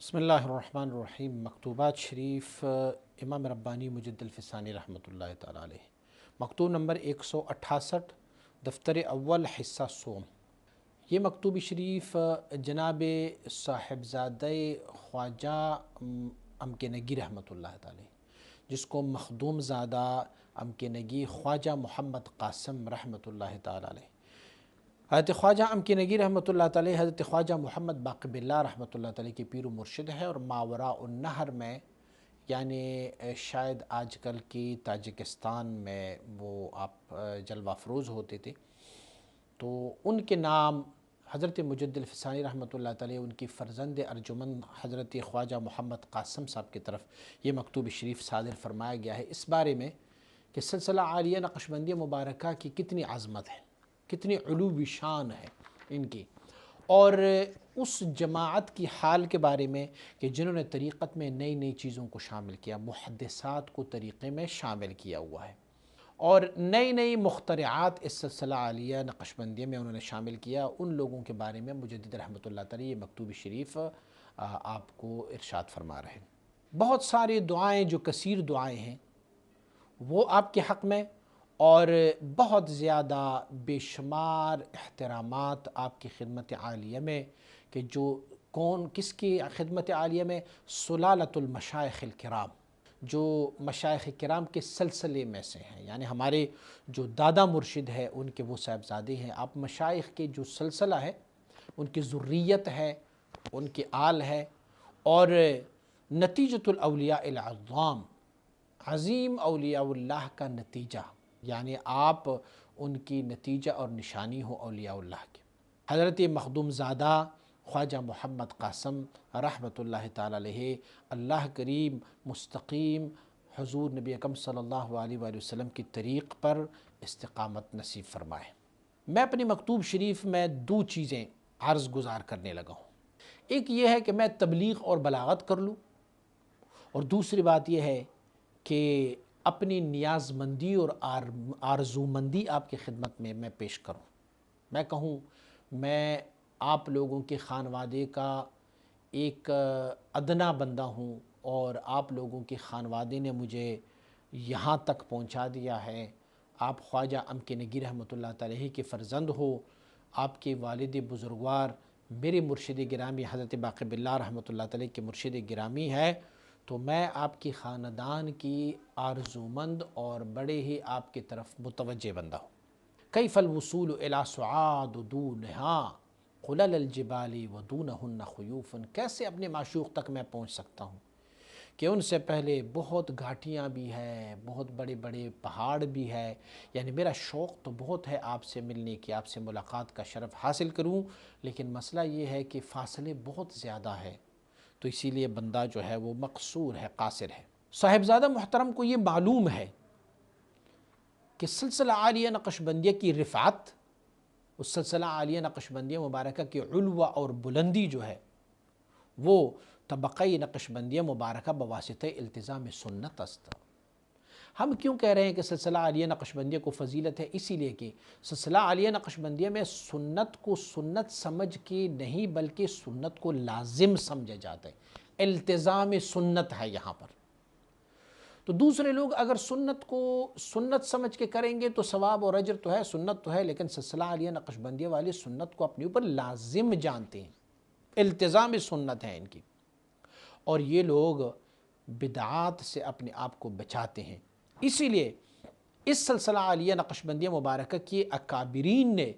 بسم اللہ الرحمن الرحیم۔ مکتوبات شریف امام ربانی مجد الفسانی رحمۃ اللہ تعالیٰ علیہ، مکتوب نمبر 168، دفتر اول، حصہ سوم۔ یہ مکتوب شریف جناب صاحبزادہ خواجہ امکنگی رحمۃ اللہ تعالیٰ، جس کو مخدوم زادہ امکنگی خواجہ محمد قاسم رحمۃ اللہ تعالیٰ علیہ، حضرت خواجہ امکنگی رحمۃ اللہ تعالیٰ حضرت خواجہ محمد باقی باللہ رحمۃ اللہ تعالیٰ کی پیر و مرشد ہے، اور ماوراء النہر میں یعنی شاید آج کل کی تاجکستان میں وہ آپ جلوہ افروز ہوتے تھے، تو ان کے نام حضرت مجد الفسانی رحمۃ اللہ تعالیٰ ان کی فرزند ارجمند حضرت خواجہ محمد قاسم صاحب کی طرف یہ مکتوب شریف صادر فرمایا گیا ہے، اس بارے میں کہ سلسلہ عالیہ نقشبندی مبارکہ کی کتنی عظمت ہے، کتنی علوی شان ہے ان کی، اور اس جماعت کی حال کے بارے میں کہ جنہوں نے طریقت میں نئی نئی چیزوں کو شامل کیا، محدثات کو طریقے میں شامل کیا ہوا ہے، اور نئی نئی مخترعات اس سلسلہ عالیہ نقشبندیہ میں انہوں نے شامل کیا، ان لوگوں کے بارے میں مجدد رحمۃ اللہ تعالی یہ مکتوب شریف آپ کو ارشاد فرما رہے ہیں۔ بہت ساری دعائیں، جو کثیر دعائیں ہیں، وہ آپ کے حق میں، اور بہت زیادہ بے شمار احترامات آپ کی خدمت عالیہ میں، کہ جو کس کی خدمت عالیہ میں؟ سلالۃ المشائخ الکرام، جو مشائخ کرام کے سلسلے میں سے ہیں، یعنی ہمارے جو دادا مرشد ہے ان کے وہ صاحبزادے ہیں، آپ مشائخ کے جو سلسلہ ہے ان کی ذریت ہے، ان کی آل ہے، اور نتیجۃ الاولیاء العظام، عظیم اولیاء اللہ کا نتیجہ، یعنی آپ ان کی نتیجہ اور نشانی ہو اولیاء اللہ کی۔ حضرت مخدوم زادہ خواجہ محمد قاسم رحمۃ اللہ تعالیٰ علیہ، اللہ کریم مستقیم حضور نبی اکرم صلی اللہ علیہ وآلہ وسلم کی طریق پر استقامت نصیب فرمائے۔ میں اپنی مکتوب شریف میں دو چیزیں عرض گزار کرنے لگا ہوں، ایک یہ ہے کہ میں تبلیغ اور بلاغت کر لوں، اور دوسری بات یہ ہے کہ اپنی نیاز مندی اور آرزو مندی آپ کی خدمت میں پیش کروں۔ میں کہوں میں آپ لوگوں کے خانوادے کا ایک ادنا بندہ ہوں، اور آپ لوگوں کے خانوادے نے مجھے یہاں تک پہنچا دیا ہے۔ آپ خواجہ امکنگی رحمۃ اللہ تعالیٰ کے فرزند ہو، آپ کے والد بزرگوار میرے مرشد گرامی حضرت باقی باللہ رحمۃ اللہ تعالیٰ کے مرشد گرامی ہے، تو میں آپ کی خاندان کی آرزومند اور بڑے ہی آپ کی طرف متوجہ بندہ ہوں۔ کیف الوصول الی سعاد دونہا قلل الجبال ودونہن خیوف، کیسے اپنے معشوق تک میں پہنچ سکتا ہوں کہ ان سے پہلے بہت گھاٹیاں بھی ہیں، بہت بڑے بڑے پہاڑ بھی ہے، یعنی میرا شوق تو بہت ہے آپ سے ملنے کی، آپ سے ملاقات کا شرف حاصل کروں، لیکن مسئلہ یہ ہے کہ فاصلے بہت زیادہ ہے، تو اسی لیے بندہ جو ہے وہ مقصور ہے، قاصر ہے۔ صاحبزادہ محترم کو یہ معلوم ہے کہ سلسلہ عالیہ نقشبندیہ کی رفعت، اس سلسلہ عالیہ نقشبندیہ مبارکہ کی علوہ اور بلندی جو ہے وہ طبقۂ نقشبندیہ مبارکہ بواسطہ التزام سنت است۔ ہم کیوں کہہ رہے ہیں کہ سلسلہ عالیہ نقشبندیہ کو فضیلت ہے؟ اسی لیے کہ سلسلہ عالیہ نقشبندیہ میں سنت کو سنت سمجھ کے نہیں بلکہ سنت کو لازم سمجھا جاتا ہے، التزام سنت ہے یہاں پر۔ تو دوسرے لوگ اگر سنت کو سنت سمجھ کے کریں گے تو ثواب اور اجر تو ہے، سنت تو ہے، لیکن سلسلہ عالیہ نقشبندیہ والے سنت کو اپنے اوپر لازم جانتے ہیں، التزام سنت ہے ان کی، اور یہ لوگ بدعات سے اپنے آپ کو بچاتے ہیں۔ اسی لیے اس سلسلہ عالیہ نقشبندیہ مبارکہ کی اکابرین نے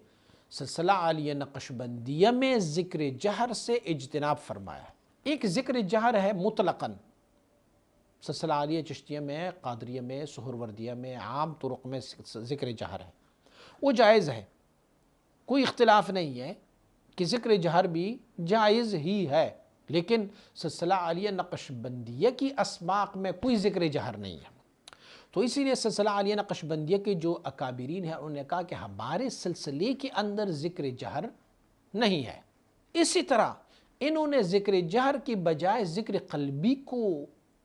سلسلہ عالیہ نقشبندیہ میں ذکر جہر سے اجتناب فرمایا ہے۔ ایک ذکر جہر ہے مطلقاً سلسلہ عالیہ چشتیہ میں، قادریہ میں، سہروردیہ میں، عام طرق میں ذکر جہر ہے، وہ جائز ہے، کوئی اختلاف نہیں ہے کہ ذکر جہر بھی جائز ہی ہے، لیکن سلسلہ عالیہ نقشبندیہ کی اسماق میں کوئی ذکر جہر نہیں ہے۔ تو اسی لیے سلسلہ عالیہ نقشبندیہ کے جو اکابرین ہیں انہوں نے کہا کہ ہمارے سلسلے کے اندر ذکر جہر نہیں ہے۔ اسی طرح انہوں نے ذکر جہر کی بجائے ذکر قلبی کو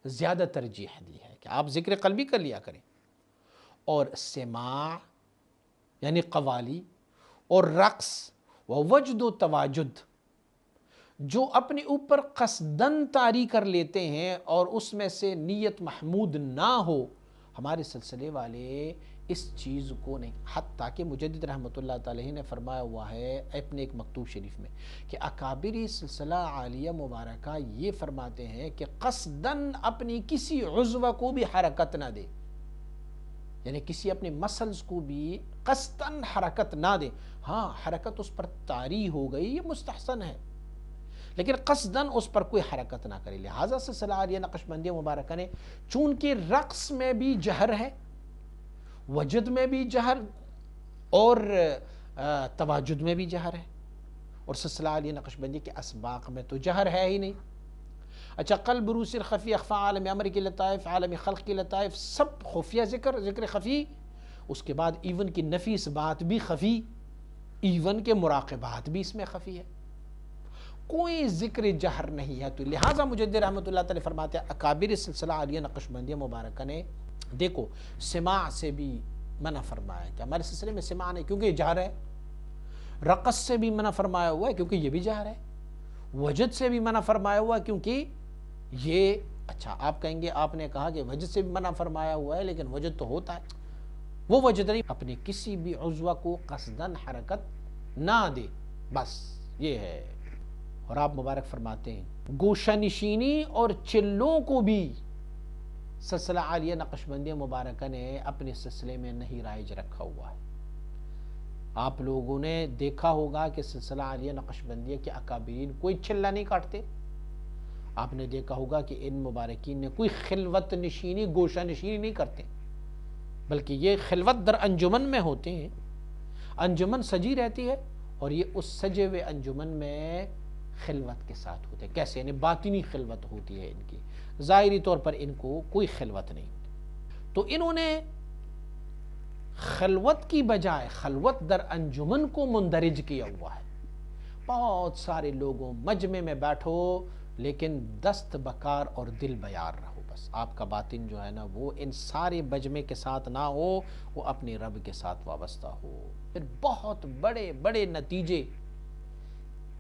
زیادہ ترجیح دی ہے کہ آپ ذکر قلبی کر لیا کریں، اور سماع یعنی قوالی اور رقص و وجد و تواجد جو اپنے اوپر قصدن طاری کر لیتے ہیں اور اس میں سے نیت محمود نہ ہو، ہمارے سلسلے والے اس چیز کو نہیں، حتیٰ کہ مجدد رحمۃ اللہ تعالی نے فرمایا ہوا ہے اپنے ایک مکتوب شریف میں کہ اکابری سلسلہ عالیہ مبارکہ یہ فرماتے ہیں کہ قصدن اپنی کسی عضو کو بھی حرکت نہ دے، یعنی کسی اپنے مسلز کو بھی قصدن حرکت نہ دے۔ ہاں حرکت اس پر طاری ہو گئی یہ مستحسن ہے، لیکن قصدن اس پر کوئی حرکت نہ کرے۔ لہٰذا سلسلہ عالیہ نقشبندیہ مبارکہ نے چونکہ رقص میں بھی جہر ہے، وجد میں بھی جہر اور تواجد میں بھی جہر ہے، اور سلسلہ عالیہ نقشبندیہ کے اسباق میں تو جہر ہے ہی نہیں۔ اچھا، قلب روس خفی، اخفا، عالم امر کی لطائف، عالم خلق کی لطائف، سب خفیہ ذکر خفی، اس کے بعد ایون کی نفیس بات بھی خفی، ایون کے مراقبات بھی اس میں خفی ہے، کوئی ذکر جہر نہیں ہے۔ تو لہٰذا مجدد رحمۃ اللہ تعالی فرماتے ہیں اکابر سلسلہ عالیہ نقشبندیہ مبارکہ نے دیکھو سماع سے بھی منع فرمایا کہ ہمارے سلسلے میں سماع نہیں کیونکہ یہ جہر ہے، رقص سے بھی منع فرمایا ہوا ہے کیونکہ یہ بھی جہر ہے، وجد سے بھی منع فرمایا ہوا ہے کیونکہ یہ اچھا آپ کہیں گے آپ نے کہا کہ وجد سے بھی منع فرمایا ہوا ہے لیکن وجد تو ہوتا ہے، وہ وجد نہیں، اپنے کسی بھی عضو کو قصدن حرکت نہ دے، بس یہ ہے۔ اور آپ مبارک فرماتے ہیں گوشہ نشینی اور چلوں کو بھی سلسلہ عالیہ نقشبندیہ مبارکہ نے اپنے سلسلے میں نہیں رائج رکھا ہوا ہے۔ آپ لوگوں نے دیکھا ہوگا کہ سلسلہ عالیہ نقشبندیہ کے اکابرین کوئی چلہ نہیں کاٹتے، آپ نے دیکھا ہوگا کہ ان مبارکین نے کوئی خلوت نشینی، گوشہ نشینی نہیں کرتے، بلکہ یہ خلوت در انجمن میں ہوتے ہیں، انجمن سجی رہتی ہے اور یہ اس سجے ہوئے انجمن میں خلوت کے ساتھ ہوتے ہیں۔ کیسے؟ یعنی باطنی خلوت ہوتی ہے ان کی، ظاہری طور پر ان کو کوئی خلوت نہیں ہوتی۔ تو انہوں نے خلوت کی بجائے خلوت در انجمن کو مندرج کیا ہوا ہے۔ بہت سارے لوگوں مجمع میں بیٹھو لیکن دست بکار اور دل بیار رہو، بس آپ کا باطن جو ہے نا وہ ان سارے مجمع کے ساتھ نہ ہو، وہ اپنے رب کے ساتھ وابستہ ہو، پھر بہت بڑے بڑے نتیجے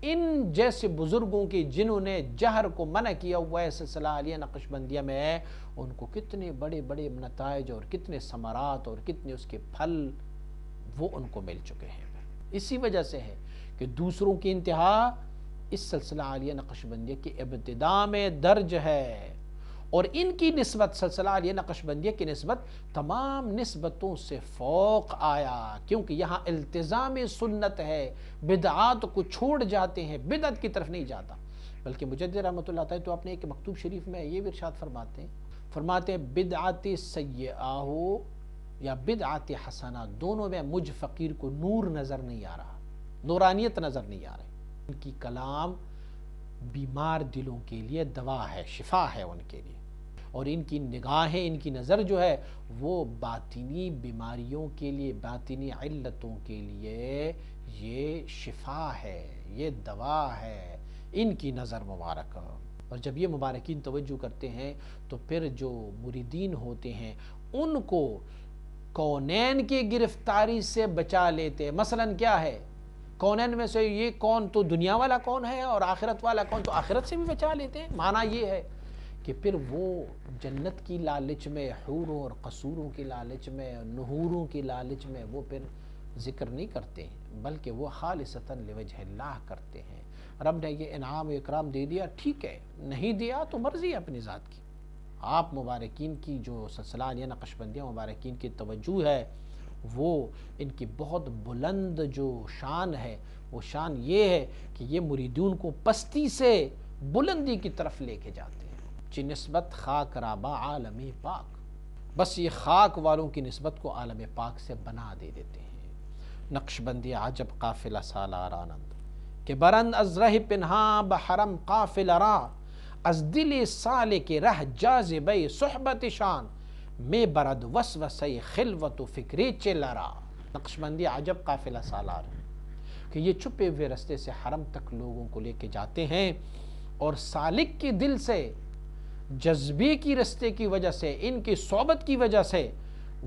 ان جیسے بزرگوں کے جنہوں نے جہر کو منع کیا ہوا ہے سلسلہ عالیہ نقشبندیہ میں، ان کو کتنے بڑے بڑے نتائج اور کتنے ثمرات اور کتنے اس کے پھل وہ ان کو مل چکے ہیں۔ اسی وجہ سے ہے کہ دوسروں کی انتہا اس سلسلہ عالیہ نقشبندیہ کی ابتداء میں درج ہے، اور ان کی نسبت سلسلہ عالیہ نقشبندیہ کی نسبت تمام نسبتوں سے فوق آیا، کیونکہ یہاں التزام سنت ہے، بدعات کو چھوڑ جاتے ہیں، بدعت کی طرف نہیں جاتا، بلکہ مجدد رحمۃ اللہ تعالی تو اپنے ایک مکتوب شریف میں یہ بھی ارشاد فرماتے ہیں بدعت سیئہ ہو یا بدعت حسنہ، دونوں میں مجھ فقیر کو نور نظر نہیں آ رہا، نورانیت نظر نہیں آ رہی۔ ان کی کلام بیمار دلوں کے لیے دوا ہے، شفا ہے ان کے لیے، اور ان کی نگاہیں، ان کی نظر جو ہے وہ باطنی بیماریوں کے لیے، باطنی علتوں کے لیے یہ شفا ہے، یہ دوا ہے ان کی نظر مبارک۔ اور جب یہ مبارکین توجہ کرتے ہیں تو پھر جو مریدین ہوتے ہیں ان کو کونین کی گرفتاری سے بچا لیتے ہیں۔ مثلاً کیا ہے؟ کونین میں سے یہ کون تو دنیا والا کون ہے اور آخرت والا کون، تو آخرت سے بھی بچا لیتے ہیں۔ معنی یہ ہے کہ پھر وہ جنت کی لالچ میں، حوروں اور قصوروں کی لالچ میں، نحوروں کی لالچ میں وہ پھر ذکر نہیں کرتے ہیں، بلکہ وہ خالصتاً لوجہ اللہ کرتے ہیں۔ رب نے یہ انعام و اکرام دے دیا، ٹھیک ہے، نہیں دیا تو مرضی اپنی ذات کی۔ آپ مبارکین کی جو سلسلہ عالیہ نقشبندیہ مبارکین کی توجہ ہے وہ ان کی بہت بلند جو شان ہے، وہ شان یہ ہے کہ یہ مریدون کو پستی سے بلندی کی طرف لے کے جاتے ہیں۔ چی نسبت خاک رابا عالم پاک، بس یہ خاک والوں کی نسبت کو عالم پاک سے بنا دے دیتے ہیں۔ نقشبندی عجب قافلہ سالار آنند کہ برند از رہ پنہاں بحرم قافل را، از دل سالک رہ جاذبہ صحبت شان، میں برد وسوسہ خلوت و فکری چلرا۔ نقشبندی عجب قافلہ سالار کہ یہ چھپے ہوئے رستے سے حرم تک لوگوں کو لے کے جاتے ہیں، اور سالک کے دل سے، جذبے کی رستے کی وجہ سے، ان کی صحبت کی وجہ سے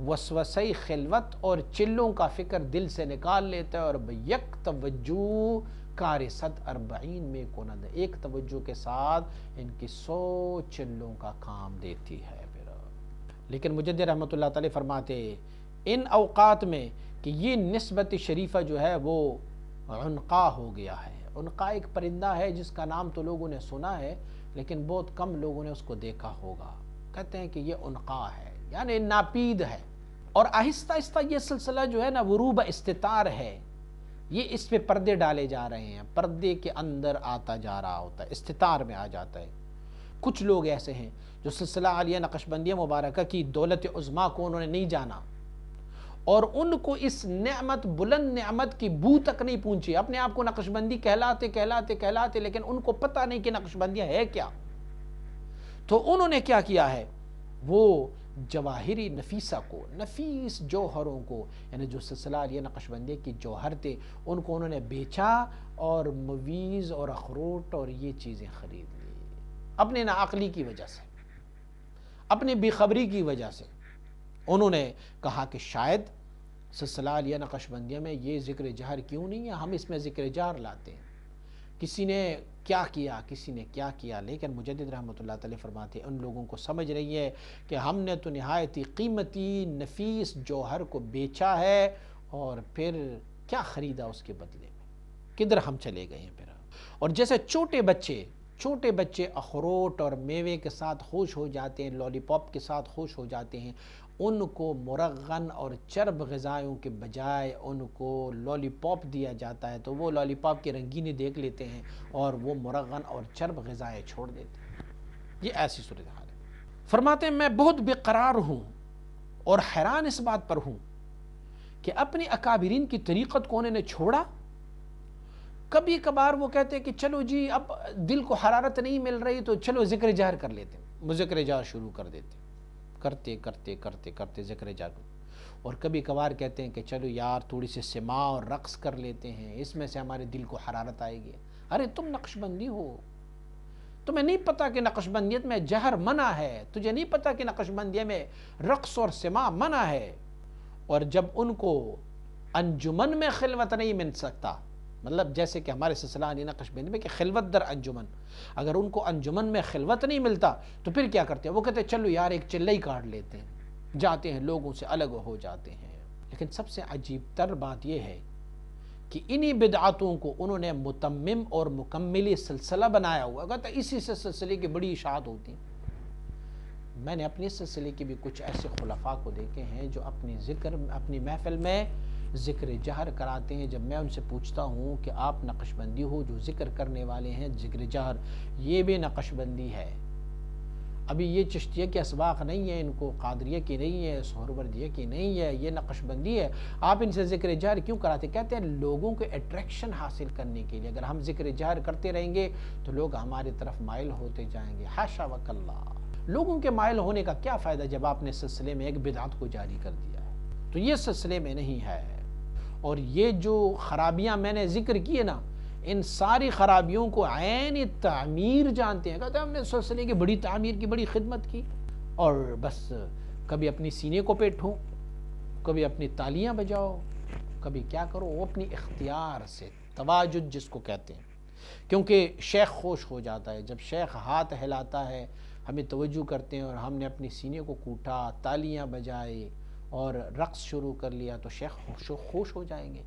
وسوسہ خلوت اور چلوں کا فکر دل سے نکال لیتا ہے اور بیک توجہ کار صد اربعین میں کنند، ایک توجہ کے ساتھ ان کی 100 چلوں کا کام دیتی ہے۔ لیکن مجدد رحمۃ اللہ تعالی فرماتے ان اوقات میں کہ یہ نسبت شریفہ جو ہے وہ عنقا ہو گیا ہے۔ عنقا ایک پرندہ ہے جس کا نام تو لوگوں نے سنا ہے لیکن بہت کم لوگوں نے اس کو دیکھا ہوگا۔ کہتے ہیں کہ یہ عنقا ہے، یعنی ناپید ہے، اور آہستہ آہستہ یہ سلسلہ جو ہے نا وروب استتار ہے، یہ اس پہ پردے ڈالے جا رہے ہیں، پردے کے اندر آتا جا رہا ہوتا ہے، استتار میں آ جاتا ہے۔ کچھ لوگ ایسے ہیں جو سلسلہ عالیہ نقشبندیہ مبارکہ کی دولت عظمیٰ کو انہوں نے نہیں جانا، اور ان کو اس نعمت، بلند نعمت کی بو تک نہیں پہنچی، اپنے آپ کو نقشبندی کہلاتے لیکن ان کو پتہ نہیں کہ نقشبندیہ ہے کیا۔ تو انہوں نے کیا کیا ہے، وہ جواہری نفیسہ کو، نفیس جوہروں کو، یعنی جو سلسلہ عالیہ نقشبندیہ کی جوہر تھے ان کو انہوں نے بیچا اور مویز اور اخروٹ اور یہ چیزیں خرید لی، اپنے ناعقلی کی وجہ سے، اپنی بے خبری کی وجہ سے۔ انہوں نے کہا کہ شاید سلسلہ عالیہ نقشبندیہ میں یہ ذکر جہر کیوں نہیں ہے، ہم اس میں ذکر جہر لاتے ہیں۔ کسی نے کیا کیا، کسی نے کیا کیا، لیکن مجدد رحمۃ اللہ تعالی فرماتے ہیں ان لوگوں کو سمجھ رہی ہے کہ ہم نے تو نہایت ہی قیمتی نفیس جوہر کو بیچا ہے اور پھر کیا خریدا اس کے بدلے میں، کدھر ہم چلے گئے ہیں پھر۔ اور جیسے چھوٹے بچے اخروٹ اور میوے کے ساتھ خوش ہو جاتے ہیں، لالی پاپ کے ساتھ خوش ہو جاتے ہیں، ان کو مرغن اور چرب غذائوں کے بجائے ان کو لالی پاپ دیا جاتا ہے تو وہ لالی پاپ کی رنگینی دیکھ لیتے ہیں اور وہ مرغن اور چرب غذائیں چھوڑ دیتے ہیں۔ یہ ایسی صورتحال ہے۔ فرماتے ہیں میں بہت بے قرار ہوں اور حیران اس بات پر ہوں کہ اپنی اکابرین کی طریقت کو انہوں نے چھوڑا۔ کبھی کبھار وہ کہتے ہیں کہ چلو جی اب دل کو حرارت نہیں مل رہی تو چلو ذکر جہر کر لیتے ہیں، وہ ذکر جہر شروع کر دیتے ہیں، کرتے ذکر جہر، اور کبھی کبھار کہتے ہیں کہ چلو یار تھوڑی سی سما اور رقص کر لیتے ہیں، اس میں سے ہمارے دل کو حرارت آئے گی۔ ارے تم نقشبندی ہو، تمہیں نہیں پتا کہ نقشبندیت میں جہر منع ہے، تجھے نہیں پتا کہ نقشبندیہ میں رقص اور سما منع ہے۔ اور جب ان کو انجمن میں خلوت نہیں مل سکتا، مطلب جیسے کہ ہمارے سلسلہ عالیہ نقشبندی میں کہ خلوت در انجمن، اگر ان کو انجمن میں خلوت نہیں ملتا تو پھر کیا کرتے ہیں، وہ کہتے ہیں چلو یار ایک چلہ ہی کاٹ لیتے ہیں، جاتے ہیں لوگوں سے الگ ہو جاتے ہیں۔ لیکن سب سے عجیب تر بات یہ ہے کہ انہی بدعاتوں کو انہوں نے متمم اور مکمل سلسلہ بنایا ہوا، کہتا ہے اسی سے سلسلے کی بڑی اشاعت ہوتی۔ میں نے اپنے سلسلے کے بھی کچھ ایسے خلفاء کو دیکھے ہیں جو اپنی محفل میں ذکر جہر کراتے ہیں۔ جب میں ان سے پوچھتا ہوں کہ آپ نقشبندی ہو، جو ذکر کرنے والے ہیں ذکر جہر، یہ بھی نقشبندی ہے، ابھی یہ چشتیہ کے اسباق نہیں ہے، ان کو قادریہ کی نہیں ہے، سہروردیہ کی نہیں ہے، یہ نقشبندی ہے، آپ ان سے ذکر جہر کیوں کراتے؟ کہتے ہیں لوگوں کے اٹریکشن حاصل کرنے کے لیے، اگر ہم ذکر جہر کرتے رہیں گے تو لوگ ہماری طرف مائل ہوتے جائیں گے۔ حاشا وکلا، لوگوں کے مائل ہونے کا کیا فائدہ جب آپ نے سلسلے میں ایک بدعت کو جاری کر دیا ہے؟ تو یہ سلسلے میں نہیں ہے۔ اور یہ جو خرابیاں میں نے ذکر کی ہے نا، ان ساری خرابیوں کو عین تعمیر جانتے ہیں، کہتے ہیں ہم نے سلسلے کی بڑی تعمیر کی، بڑی خدمت کی، اور بس کبھی اپنی سینے کو پیٹھو، کبھی اپنی تالیاں بجاؤ، کبھی کیا کرو، وہ اپنی اختیار سے تواجد جس کو کہتے ہیں، کیونکہ شیخ خوش ہو جاتا ہے، جب شیخ ہاتھ ہلاتا ہے ہمیں توجہ کرتے ہیں اور ہم نے اپنی سینے کو کوٹا، تالیاں بجائے اور رقص شروع کر لیا تو شیخ خوش ہو جائیں گے؟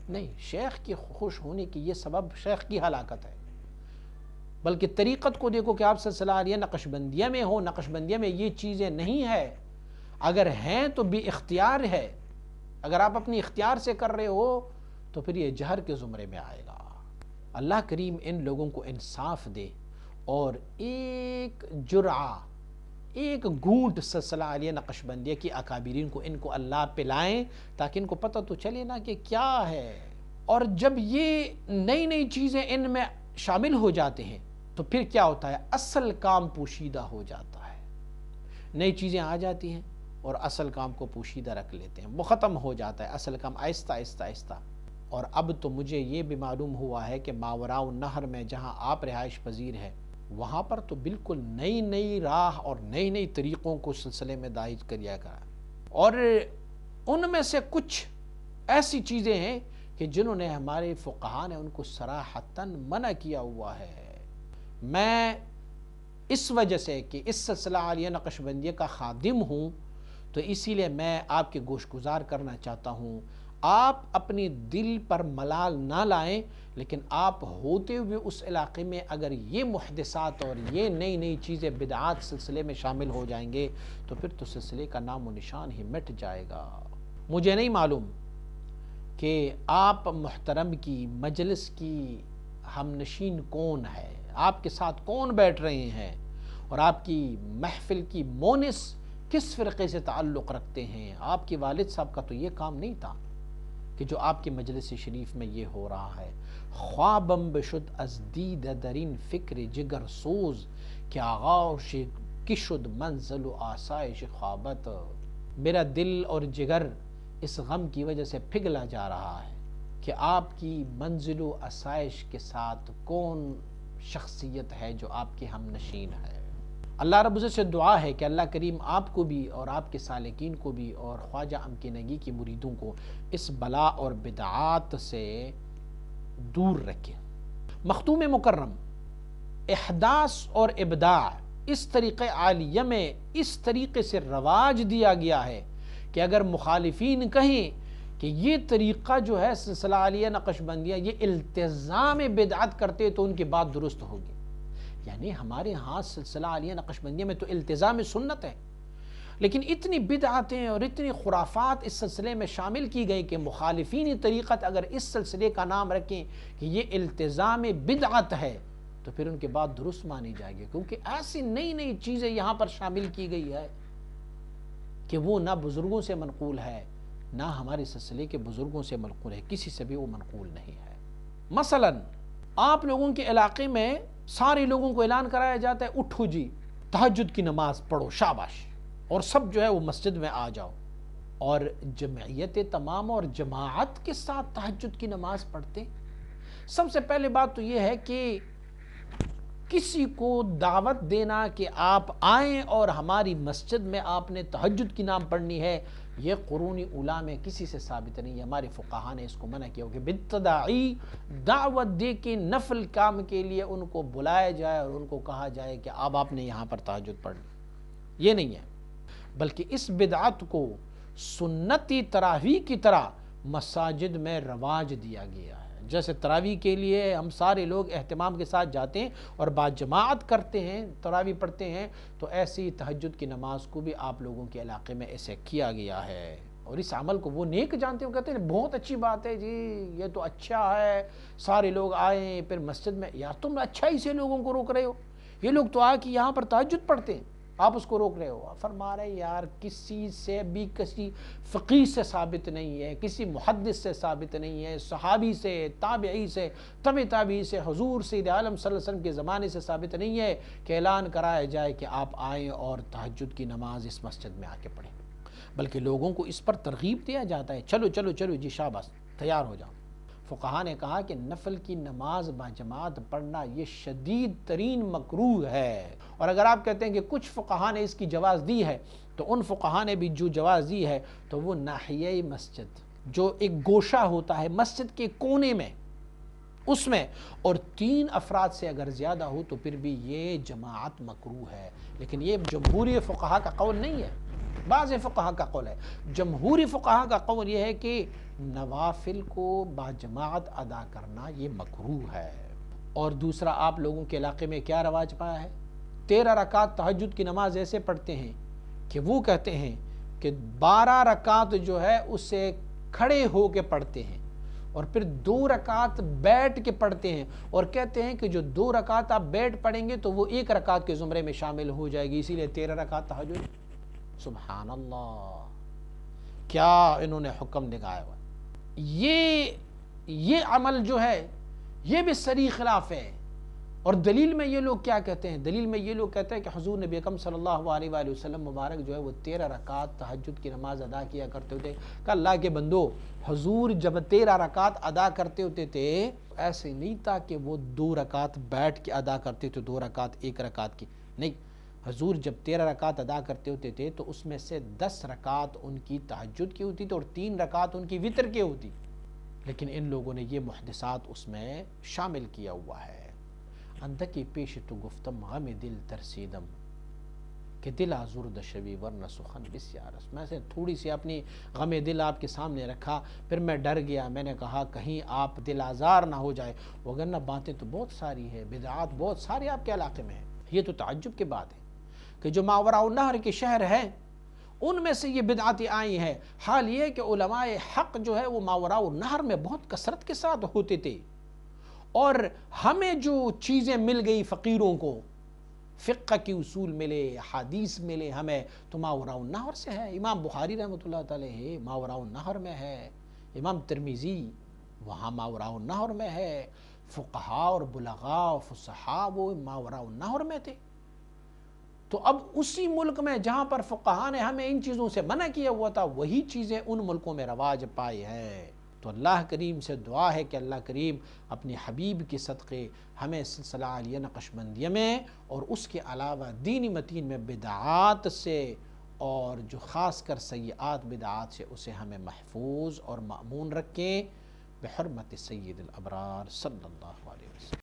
نہیں، شیخ کی خوش ہونے کی یہ سبب شیخ کی ہلاکت ہے، بلکہ طریقت کو دیکھو کہ آپ سلسلہ عالیہ نقشبندیہ میں ہو، نقشبندیہ میں یہ چیزیں نہیں ہے، اگر ہیں تو بھی اختیار ہے، اگر آپ اپنی اختیار سے کر رہے ہو تو پھر یہ جہر کے زمرے میں آئے گا۔ اللہ کریم ان لوگوں کو انصاف دے اور ایک جرعہ، ایک گھونٹ سلسلہ عالیہ نقشبندیہ کی اکابرین کو ان کو اللہ پلائیں تاکہ ان کو پتہ تو چلے نا کہ کیا ہے۔ اور جب یہ نئی نئی چیزیں ان میں شامل ہو جاتے ہیں تو پھر کیا ہوتا ہے، اصل کام پوشیدہ ہو جاتا ہے، نئی چیزیں آ جاتی ہیں اور اصل کام کو پوشیدہ رکھ لیتے ہیں، وہ ختم ہو جاتا ہے اصل کام آہستہ آہستہ آہستہ۔ اور اب تو مجھے یہ بھی معلوم ہوا ہے کہ ماوراء النہر میں جہاں آپ رہائش پذیر ہے وہاں پر تو بالکل نئی نئی راہ اور نئی نئی طریقوں کو سلسلے میں دائج کیا کرا، اور ان میں سے کچھ ایسی چیزیں ہیں کہ جنہوں نے ہمارے فقہا نے ان کو صراحتاً منع کیا ہوا ہے۔ میں اس وجہ سے کہ اس سلسلہ عالیہ نقشبندیہ کا خادم ہوں تو اسی لیے میں آپ کے گوش گزار کرنا چاہتا ہوں، آپ اپنی دل پر ملال نہ لائیں، لیکن آپ ہوتے ہوئے اس علاقے میں اگر یہ محدثات اور یہ نئی نئی چیزیں بدعات سلسلے میں شامل ہو جائیں گے تو پھر تو سلسلے کا نام و نشان ہی مٹ جائے گا۔ مجھے نہیں معلوم کہ آپ محترم کی مجلس کی ہم نشین کون ہے، آپ کے ساتھ کون بیٹھ رہے ہیں، اور آپ کی محفل کی مونس کس فرقے سے تعلق رکھتے ہیں۔ آپ کے والد صاحب کا تو یہ کام نہیں تھا کہ جو آپ کی مجلس شریف میں یہ ہو رہا ہے۔ خوابم بشد از دید درین فکر جگر سوز کہ آغوش کی شد منزل و آسائش خوابت۔ میرا دل اور جگر اس غم کی وجہ سے پگھلا جا رہا ہے کہ آپ کی منزل و آسائش کے ساتھ کون شخصیت ہے جو آپ کے ہم نشین ہے۔ اللہ رب العزت سے دعا ہے کہ اللہ کریم آپ کو بھی اور آپ کے سالکین کو بھی اور خواجہ امکنگی کی مریدوں کو اس بلا اور بدعات سے دور رکھے۔ مختوم مکرم، احداث اور ابداع اس طریقے عالیہ میں اس طریقے سے رواج دیا گیا ہے کہ اگر مخالفین کہیں کہ یہ طریقہ جو ہے سلسلہ عالیہ نقشبندیہ یہ التزام بدعت کرتے تو ان کی بات درست ہوگی۔ یعنی ہمارے ہاں سلسلہ عالیہ نقشبندیہ میں تو التزام سنت ہے، لیکن اتنی بدعتیں اور اتنی خرافات اس سلسلے میں شامل کی گئی کہ مخالفین طریقت اگر اس سلسلے کا نام رکھیں کہ یہ التزام بدعت ہے تو پھر ان کے بات درست مانی جائے گی، کیونکہ ایسی نئی نئی چیزیں یہاں پر شامل کی گئی ہے کہ وہ نہ بزرگوں سے منقول ہے نہ ہمارے سلسلے کے بزرگوں سے منقول ہے، کسی سے بھی وہ منقول نہیں ہے۔ مثلا آپ لوگوں کے علاقے میں سارے لوگوں کو اعلان کرایا جاتا ہے اٹھو جی تہجد کی نماز پڑھو، شاباش، اور سب جو ہے وہ مسجد میں آ جاؤ، اور جمعیت تمام اور جماعت کے ساتھ تہجد کی نماز پڑھتے۔ سب سے پہلے بات تو یہ ہے کہ کسی کو دعوت دینا کہ آپ آئیں اور ہماری مسجد میں آپ نے تہجد کی نام پڑھنی ہے، یہ قرون اولیٰ میں کسی سے ثابت نہیں ہے۔ ہمارے فقہا نے اس کو منع کیا کہ بالتداعی دعوت دے کے نفل کام کے لیے ان کو بلایا جائے اور ان کو کہا جائے کہ اب آپ نے یہاں پر تہجد پڑھنی، یہ نہیں ہے، بلکہ اس بدعت کو سنتی تراویح کی طرح مساجد میں رواج دیا گیا ہے۔ جیسے تراویح کے لیے ہم سارے لوگ اہتمام کے ساتھ جاتے ہیں اور بعد جماعت کرتے ہیں، تراویح پڑھتے ہیں، تو ایسی تہجد کی نماز کو بھی آپ لوگوں کے علاقے میں ایسے کیا گیا ہے، اور اس عمل کو وہ نیک جانتے ہیں، کہتے ہیں بہت اچھی بات ہے جی، یہ تو اچھا ہے، سارے لوگ آئیں پھر مسجد میں۔ یار تم اچھائی سے لوگوں کو روک رہے ہو، یہ لوگ تو آ کے یہاں پر تہجد پڑھتے ہیں، آپ اس کو روک رہے ہو۔ فرما رہے یار کسی سے بھی کسی فقیہ سے ثابت نہیں ہے، کسی محدث سے ثابت نہیں ہے، صحابی سے، تابعی سے، تبع تابعی سے، حضور سید عالم صلی اللہ علیہ وسلم کے زمانے سے ثابت نہیں ہے کہ اعلان کرایا جائے کہ آپ آئیں اور تہجد کی نماز اس مسجد میں آ کے پڑھیں، بلکہ لوگوں کو اس پر ترغیب دیا جاتا ہے، چلو چلو چلو جی شاباش تیار ہو جاؤ۔ فقہا نے کہا کہ نفل کی نماز باجماعت پڑھنا یہ شدید ترین مکروہ ہے، اور اگر آپ کہتے ہیں کہ کچھ فقہا نے اس کی جواز دی ہے تو ان فقہا نے بھی جو جواز دی ہے تو وہ ناحیہ مسجد، جو ایک گوشہ ہوتا ہے مسجد کے کونے میں، اس میں، اور 3 افراد سے اگر زیادہ ہو تو پھر بھی یہ جماعت مکروہ ہے، لیکن یہ جمہوری فقہا کا قول نہیں ہے، بعض فقہا کا قول ہے۔ جمہوری فقہا کا قول یہ ہے کہ نوافل کو باجماعت ادا کرنا یہ مکروہ ہے۔ اور دوسرا، آپ لوگوں کے علاقے میں کیا رواج پایا ہے، 13 رکعت تہجد کی نماز ایسے پڑھتے ہیں کہ وہ کہتے ہیں کہ 12 رکعت جو ہے اسے کھڑے ہو کے پڑھتے ہیں، اور پھر 2 رکعت بیٹھ کے پڑھتے ہیں، اور کہتے ہیں کہ جو 2 رکعت آپ بیٹھ پڑھیں گے تو وہ 1 رکعت کے زمرے میں شامل ہو جائے گی، اسی لیے 13 رکعت تہجد۔ سبحان اللہ، کیا انہوں نے حکم لگایا ہوا۔ یہ عمل جو ہے یہ بھی صریح خلاف ہے، اور دلیل میں یہ لوگ کیا کہتے ہیں، دلیل میں یہ لوگ کہتے ہیں کہ حضور نبی اکرم صلی اللہ علیہ وآلہ وسلم مبارک جو ہے وہ 13 رکعت تہجد کی نماز ادا کیا کرتے ہوتے، کہ اللہ کے بندو حضور جب 13 رکعت ادا کرتے ہوتے تھے ایسے نہیں تھا کہ وہ 2 رکعت بیٹھ کے ادا کرتے تھے، 2 رکعت 1 رکعت کی نہیں، حضور جب 13 رکعت ادا کرتے ہوتے تھے تو اس میں سے 10 رکعت ان کی تہجد کی ہوتی تھی اور 3 رکعت ان کی وتر کی ہوتی، لیکن ان لوگوں نے یہ محدثات اس میں شامل کیا ہوا ہے۔ اندکی پیش تو گفتم غم دل ترسیدم کہ دل آزرد شوی ورنہ سخن بسیارس۔ میں سے تھوڑی سی اپنی غم دل آپ کے سامنے رکھا، پھر میں ڈر گیا، میں نے کہا کہیں آپ دل آزار نہ ہو جائے، وگرنہ باتیں تو بہت ساری ہیں، بدعات بہت ساری آپ کے علاقے میں ہیں۔ یہ تو تعجب کی بات ہے کہ جو ماوراء النہر کے شہر ہیں ان میں سے یہ بدعاتیں آئی ہیں۔ حال یہ ہے کہ علماء حق جو ہے وہ ماوراء النہر میں بہت کثرت کے ساتھ ہوتے تھے، اور ہمیں جو چیزیں مل گئی فقیروں کو، فقہ کی اصول ملے، حدیث ملے ہمیں، تو ماوراء النہر سے ہے۔ امام بخاری رحمۃ اللہ تعالی ہے ماوراء النہر میں ہے، امام ترمذی وہاں ماوراء النہر میں ہے، فقہاء اور بلغاء اور فصحاء وہ ماوراء النہر میں تھے۔ تو اب اسی ملک میں جہاں پر فقہاء نے ہمیں ان چیزوں سے منع کیا ہوا تھا، وہی چیزیں ان ملکوں میں رواج پائے ہیں۔ تو اللہ کریم سے دعا ہے کہ اللہ کریم اپنے حبیب کے صدقے ہمیں سلسلہ عالیہ نقشبندیہ میں اور اس کے علاوہ دینی متین میں بدعات سے اور جو خاص کر سیئات بدعات سے اسے ہمیں محفوظ اور مأمون رکھیں، بحرمت سید الابرار صلی اللہ علیہ وسلم۔